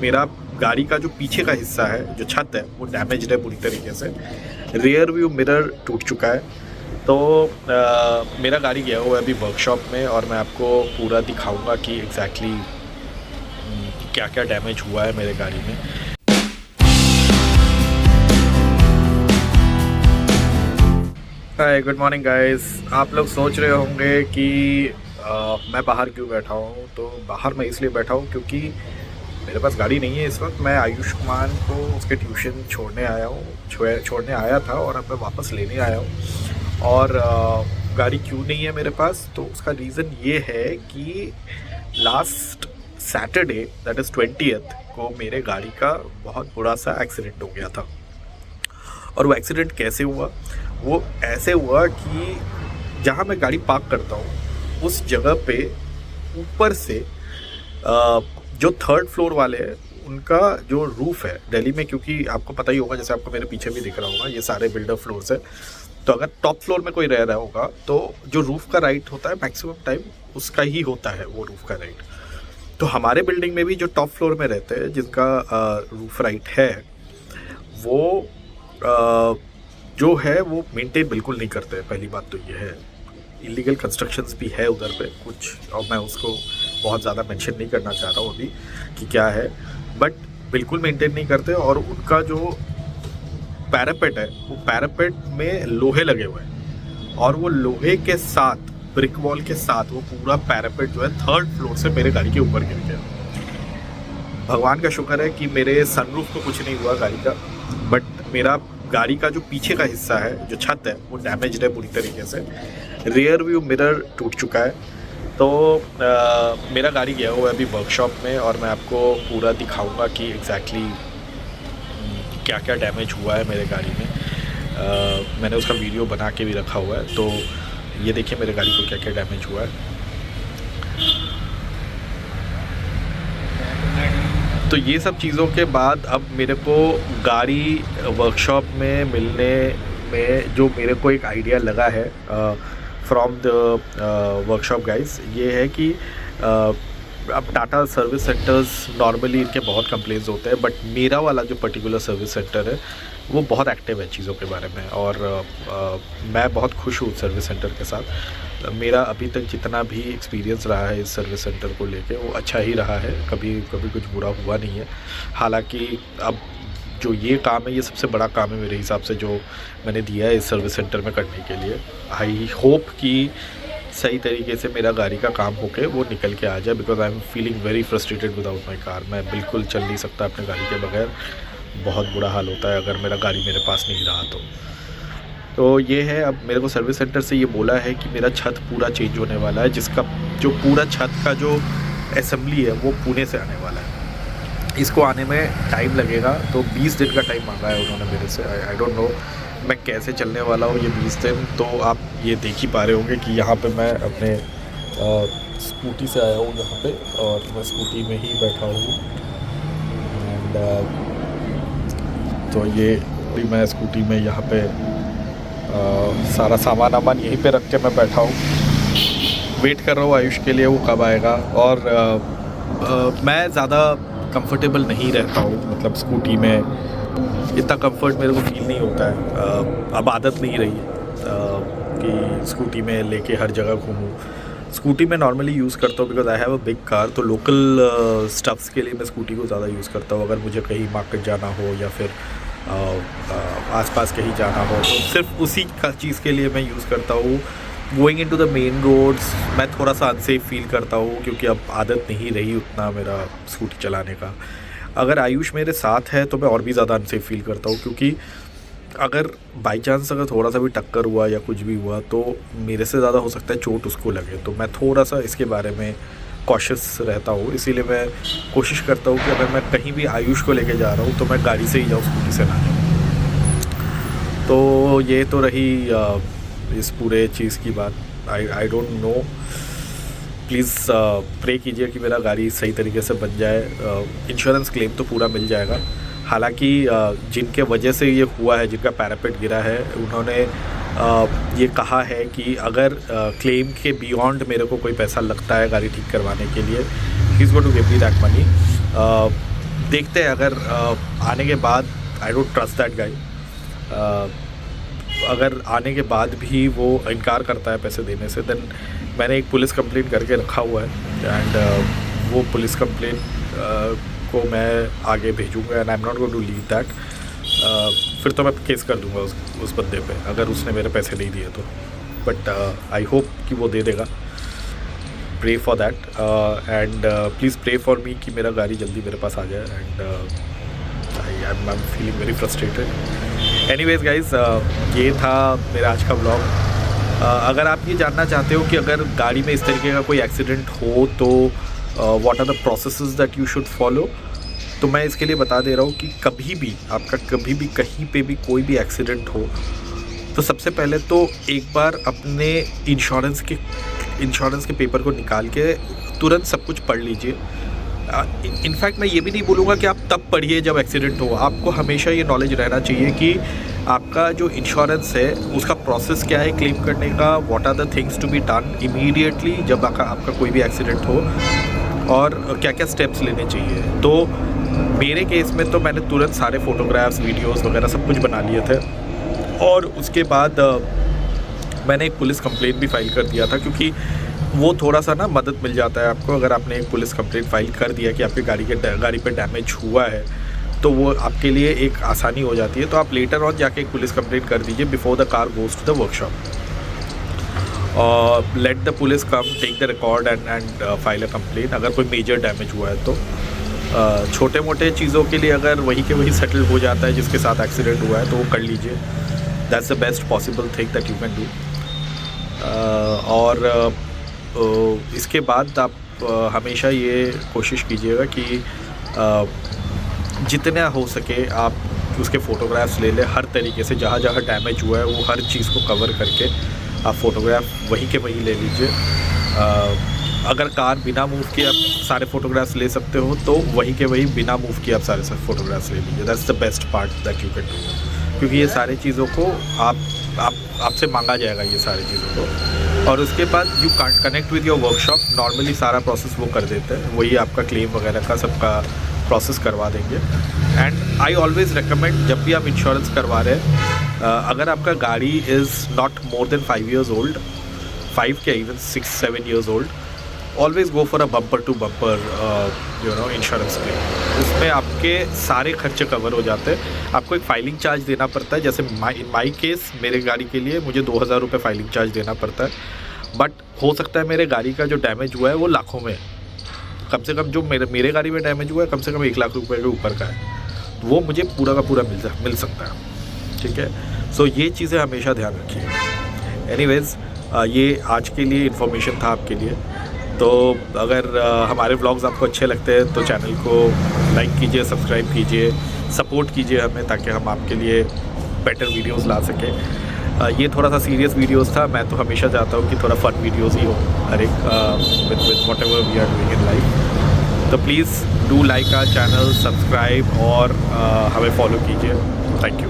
मेरा गाड़ी का जो पीछे का हिस्सा है, जो छत है, वो डैमेज्ड है पूरी तरीके से। रियर व्यू मिरर टूट चुका है। तो मेरा गाड़ी गया हुआ है अभी वर्कशॉप में और मैं आपको पूरा दिखाऊंगा कि एग्जैक्टली क्या क्या डैमेज हुआ है मेरे गाड़ी में। हाय, गुड मॉर्निंग गाइस। आप लोग सोच रहे होंगे कि मैं बाहर क्यों बैठा हूँ। तो बाहर मैं इसलिए बैठा हूँ क्योंकि मेरे पास गाड़ी नहीं है इस वक्त। मैं आयुष्मान को उसके ट्यूशन छोड़ने आया हूँ, छोड़ने आया था और अब मैं वापस लेने आया हूँ। और गाड़ी क्यों नहीं है मेरे पास, तो उसका रीज़न ये है कि last Saturday that is 20th को मेरे गाड़ी का बहुत बुरा सा एक्सीडेंट हो गया था। और वो एक्सीडेंट कैसे हुआ? वो ऐसे हुआ कि जहाँ मैं गाड़ी पार्क करता हूँ उस जगह पे ऊपर से जो थर्ड फ्लोर वाले हैं उनका जो रूफ़ है दिल्ली में, क्योंकि आपको पता ही होगा, जैसे आपको मेरे पीछे भी दिख रहा होगा, ये सारे बिल्डर फ्लोर्स है। तो अगर टॉप फ्लोर में कोई रह रहा होगा तो जो रूफ़ का राइट होता है मैक्सिमम टाइम उसका ही होता है वो रूफ़ का राइट। तो हमारे बिल्डिंग में भी जो टॉप फ्लोर में रहते हैं जिनका रूफ़ राइट है, वो जो है वो मेंटेन बिल्कुल नहीं करते हैं। पहली बात तो ये है, इलीगल कंस्ट्रक्शंस भी है उधर पे कुछ, और मैं उसको बहुत ज़्यादा मेंशन नहीं करना चाह रहा हूँ अभी कि क्या है, बट बिल्कुल मेंटेन नहीं करते। और उनका जो पैरापेट है वो पैरापेट में लोहे लगे हुए हैं और वो लोहे के साथ, ब्रिक वॉल के साथ, वो पूरा पैरापेट जो है थर्ड फ्लोर से मेरे गाड़ी के ऊपर गिर गया। भगवान का शुक्र है कि मेरे सनरूफ को कुछ नहीं हुआ गाड़ी का, बट मेरा गाड़ी का जो पीछे का हिस्सा है, जो छत है, वो डैमेज्ड है पूरी तरीके से। रियर व्यू मिरर टूट चुका है। तो मेरा गाड़ी गया हुआ है अभी वर्कशॉप में और मैं आपको पूरा दिखाऊंगा कि एग्जैक्टली क्या क्या डैमेज हुआ है मेरे गाड़ी में। मैंने उसका वीडियो बना के भी रखा हुआ है। तो ये देखिए मेरे गाड़ी को क्या क्या डैमेज हुआ है। तो ये सब चीज़ों के बाद अब मेरे को गाड़ी वर्कशॉप में मिलने में जो मेरे को एक आइडिया लगा है फ्रॉम द वर्कशॉप गाइस, ये है कि अब टाटा सर्विस सेंटर्स नॉर्मली इनके बहुत कंप्लेंट्स होते हैं, बट मेरा वाला जो पर्टिकुलर सर्विस सेंटर है वो बहुत एक्टिव है चीज़ों के बारे में। और मैं बहुत खुश हूँ सर्विस सेंटर के साथ। मेरा अभी तक जितना भी एक्सपीरियंस रहा है इस सर्विस सेंटर को लेके वो अच्छा ही रहा है, कभी कुछ बुरा हुआ नहीं है। हालांकि अब जो ये काम है ये सबसे बड़ा काम है मेरे हिसाब से जो मैंने दिया है इस सर्विस सेंटर में करने के लिए। आई होप कि सही तरीके से मेरा गाड़ी का काम होके वो निकल के आ जाए, because I am feeling very frustrated without my car. मैं बिल्कुल चल नहीं सकता अपने गाड़ी के बगैर। बहुत बुरा हाल होता है अगर मेरा गाड़ी मेरे पास नहीं रहा तो ये है। अब मेरे को सर्विस सेंटर से ये बोला है कि मेरा छत पूरा चेंज होने वाला है, जिसका जो पूरा छत का जो असेंबली है वो पुणे से आने वाला है। इसको आने में टाइम लगेगा, तो 20 दिन का टाइम मांगा है उन्होंने मेरे से। आई डोंट नो मैं कैसे चलने वाला हूँ ये 20 दिन। तो आप ये देख ही पा रहे होंगे कि यहाँ पे मैं अपने स्कूटी से आया हूँ यहाँ पे, और मैं स्कूटी में ही बैठा हूँ। एंड तो ये भी मैं स्कूटी में यहाँ पे सारा सामान यहीं पे रख के मैं बैठा हूँ, वेट कर रहा हूँ आयुष के लिए, वो कब आएगा। और मैं ज़्यादा कंफर्टेबल नहीं रहता हूँ, मतलब स्कूटी में इतना कंफर्ट मेरे को फील नहीं होता है। अब आदत नहीं रही कि स्कूटी में लेके हर जगह घूमूँ। स्कूटी में नॉर्मली यूज़ करता हूँ because I have a big car, तो लोकल स्टफ्स के लिए मैं स्कूटी को ज़्यादा यूज़ करता हूँ। अगर मुझे कहीं मार्केट जाना हो या फिर आसपास कहीं जाना हो तो सिर्फ उसी का चीज़ के लिए मैं यूज़ करता हूँ। Going into the main roads मैं थोड़ा सा अनसेफ फील करता हूँ, क्योंकि अब आदत नहीं रही उतना मेरा स्कूटी चलाने का। अगर आयुष मेरे साथ है तो मैं और भी ज़्यादा अनसेफ फील करता हूँ, क्योंकि अगर बाई चांस अगर थोड़ा सा भी टक्कर हुआ या कुछ भी हुआ तो मेरे से ज़्यादा हो सकता है चोट उसको लगे। तो मैं थोड़ा सा इसके बारे में कॉशियस रहता हूँ, इसीलिए मैं कोशिश करता हूँ कि अगर मैं कहीं भी आयुष को लेके जा रहा हूँ तो मैं गाड़ी से ही जाऊँ, स्कूटी से ना जाऊँ। तो ये तो रही इस पूरे चीज़ की बात। I don't know, please pray कीजिए कि मेरा गाड़ी सही तरीके से बन जाए। इंश्योरेंस क्लेम तो पूरा मिल जाएगा। हालांकि जिनके वजह से ये हुआ है, जिनका पैरापेट गिरा है, उन्होंने ये कहा है कि अगर क्लेम के बियॉन्ड मेरे को कोई पैसा लगता है गाड़ी ठीक करवाने के लिए, he is going to give me that money. देखते हैं अगर आने के बाद, I don't trust that guy, अगर आने के बाद भी वो इनकार करता है पैसे देने से, देन मैंने एक पुलिस कंप्लेंट करके रखा हुआ है एंड वो पुलिस कंप्लेंट को मैं आगे भेजूँगा and I am not going to leave that. फिर तो मैं केस कर दूँगा उस बंदे पे अगर उसने मेरे पैसे नहीं दिए तो, बट आई होप कि वो दे देगा। Pray for that and please pray for me कि मेरा गाड़ी जल्दी मेरे पास आ जाए and I am feeling very frustrated. Anyways guys, ये था मेरा आज का व्लॉग। अगर आप ये जानना चाहते हो कि अगर गाड़ी में इस तरीके का कोई एक्सीडेंट हो तो what are the processes that you should follow, तो मैं इसके लिए बता दे रहा हूँ कि कभी भी आपका कभी भी कहीं पे भी कोई भी एक्सीडेंट हो तो सबसे पहले तो एक बार अपने इंश्योरेंस के पेपर को निकाल के तुरंत सब कुछ पढ़ लीजिए। इनफैक्ट मैं ये भी नहीं बोलूँगा कि आप तब पढ़िए जब एक्सीडेंट हो, आपको हमेशा ये नॉलेज रहना चाहिए कि आपका जो इंश्योरेंस है उसका प्रोसेस क्या है क्लेम करने का, what are the things to be done immediately जब आपका कोई भी एक्सीडेंट हो और क्या क्या स्टेप्स लेने चाहिए। तो मेरे केस में तो मैंने तुरंत सारे फ़ोटोग्राफ्स, वीडियोस वगैरह सब कुछ बना लिए थे और उसके बाद मैंने एक पुलिस कंप्लेंट भी फ़ाइल कर दिया था, क्योंकि वो थोड़ा सा ना मदद मिल जाता है आपको। अगर आपने एक पुलिस कंप्लेंट फ़ाइल कर दिया कि आपकी गाड़ी पे डैमेज हुआ है तो वो आपके लिए एक आसानी हो जाती है। तो आप लेटर ऑन जाके एक पुलिस कंप्लेंट कर दीजिए before the car goes to the workshop, और let the police come take the record and file a complaint अगर कोई मेजर डैमेज हुआ है तो। छोटे मोटे चीज़ों के लिए अगर वही के वही सेटल हो जाता है जिसके साथ एक्सीडेंट हुआ है तो वो कर लीजिए। That's the best possible thing that you can do. और इसके बाद आप हमेशा ये कोशिश कीजिएगा कि जितना हो सके आप उसके फ़ोटोग्राफ्स ले लें हर तरीके से। जहाँ जहाँ डैमेज हुआ है वो हर चीज़ को कवर करके आप फ़ोटोग्राफ वहीं के वहीं ले लीजिए। अगर कार बिना मूव किए आप सारे फ़ोटोग्राफ्स ले सकते हो तो वहीं के वहीं बिना मूव किए आप सारे फ़ोटोग्राफ्स ले लीजिए। That's the best part that you can do, क्योंकि ये सारी चीज़ों को आपसे मांगा जाएगा ये सारी चीज़ों को। और उसके बाद you connect with your workshop, normally सारा प्रोसेस वो कर देते हैं, वही आपका क्लेम वगैरह का सबका प्रोसेस करवा देंगे। एंड आई ऑलवेज़ रिकमेंड जब भी आप इंश्योरेंस करवा रहे हैं, अगर आपका गाड़ी is not more than 5 years old, 5 क्या even 6-7 years old, always go for a bumper to bumper insurance claim. उसमें आपके सारे खर्चे कवर हो जाते हैं। आपको एक फाइलिंग चार्ज देना पड़ता है, जैसे इन माई केस मेरे गाड़ी के लिए मुझे 2000 रुपये फाइलिंग चार्ज देना पड़ता है, बट हो सकता है मेरे गाड़ी का जो डैमेज हुआ है वो लाखों में, कम से कम जो मेरे गाड़ी में डैमेज हुआ है कम से कम 1 लाख रुपये के ऊपर का है, वो मुझे पूरा का पूरा मिल सकता है। ठीक है, सो ये चीज़ें हमेशा ध्यान रखिए। एनीवेज़, ये आज के लिए इन्फॉर्मेशन था आपके लिए। तो अगर हमारे व्लॉग्स आपको अच्छे लगते हैं तो चैनल को लाइक कीजिए, सब्सक्राइब कीजिए, सपोर्ट कीजिए हमें, ताकि हम आपके लिए बेटर वीडियोस ला सकें। ये थोड़ा सा सीरियस वीडियोस था, मैं तो हमेशा चाहता हूँ कि थोड़ा फन वीडियोस ही हो हर एक with whatever we are doing in life. तो please do like our channel, subscribe और हमें फॉलो कीजिए। Thank you.